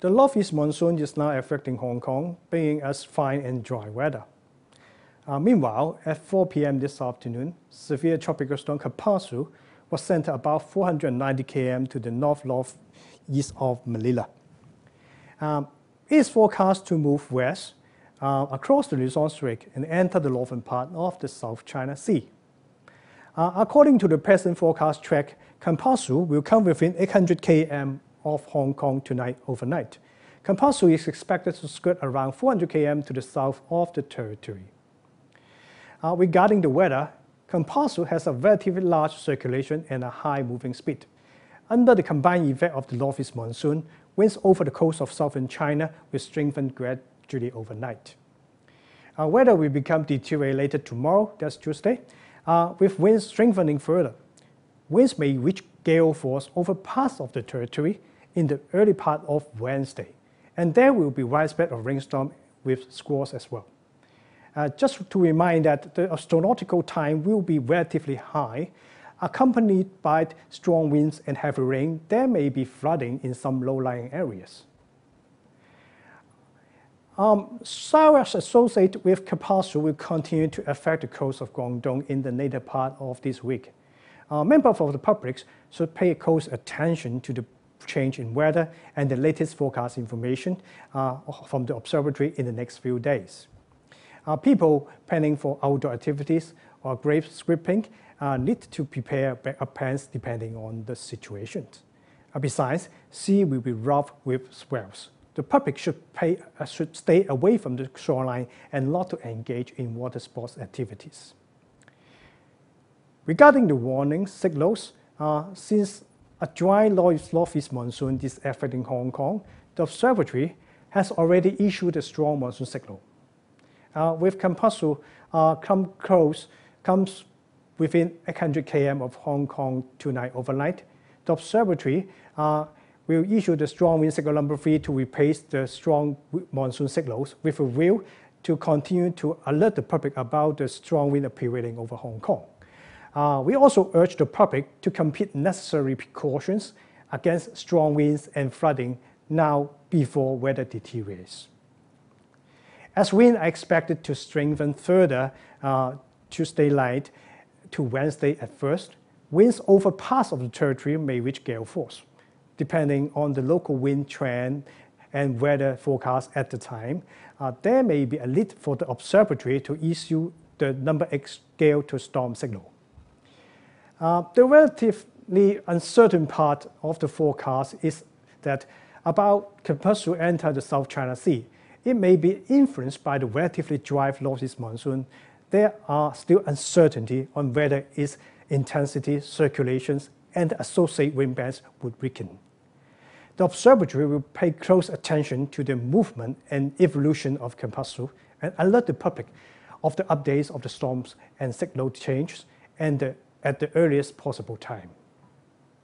The northeast monsoon is now affecting Hong Kong, bringing us fine and dry weather. Meanwhile, at 4 p.m. this afternoon, severe tropical storm Kapasu was sent about 490 km to the north-northeast of Manila. It is forecast to move west across the Luzon Strait and enter the northern part of the South China Sea. According to the present forecast track, Kapasu will come within 800 km of Hong Kong tonight overnight. Kapasu is expected to skirt around 400 km to the south of the territory. Regarding the weather, Kapasu has a relatively large circulation and a high moving speed. Under the combined effect of the northeast monsoon, winds over the coast of southern China will strengthen gradually overnight. Weather will become deteriorated tomorrow, that's Tuesday, with winds strengthening further. Winds may reach gale force over parts of the territory in the early part of Wednesday, and there will be widespread of rainstorm with squalls as well. Just to remind that the astronomical time will be relatively high, accompanied by strong winds and heavy rain. There may be flooding in some low-lying areas. Showers associated with Kapasu will continue to affect the coast of Guangdong in the later part of this week. Members of the public should pay close attention to the change in weather and the latest forecast information from the observatory in the next few days. People planning for outdoor activities or grave scripting need to prepare backup plans depending on the situation. Besides, sea will be rough with swells. The public should stay away from the shoreline and not to engage in water sports activities. Regarding the warning signals, since a dry northeast monsoon is affecting Hong Kong, the observatory has already issued a strong monsoon signal. With Kapasu comes within 800 km of Hong Kong tonight overnight, the observatory will issue the strong wind signal number 3 to replace the strong monsoon signals with a view to continue to alert the public about the strong wind prevailing over Hong Kong. We also urge the public to complete necessary precautions against strong winds and flooding now before weather deteriorates. As winds are expected to strengthen further Tuesday night to Wednesday at first, winds over parts of the territory may reach gale force. Depending on the local wind trend and weather forecast at the time, there may be a need for the observatory to issue the number 8 gale to storm signal. The relatively uncertain part of the forecast is that about Kapasu enter the South China Sea. It may be influenced by the relatively dry northeast monsoon. There are still uncertainty on whether its intensity, circulations, and associated wind bands would weaken. The observatory will pay close attention to the movement and evolution of Kapasu and alert the public of the updates of the storms and signal changes at the earliest possible time.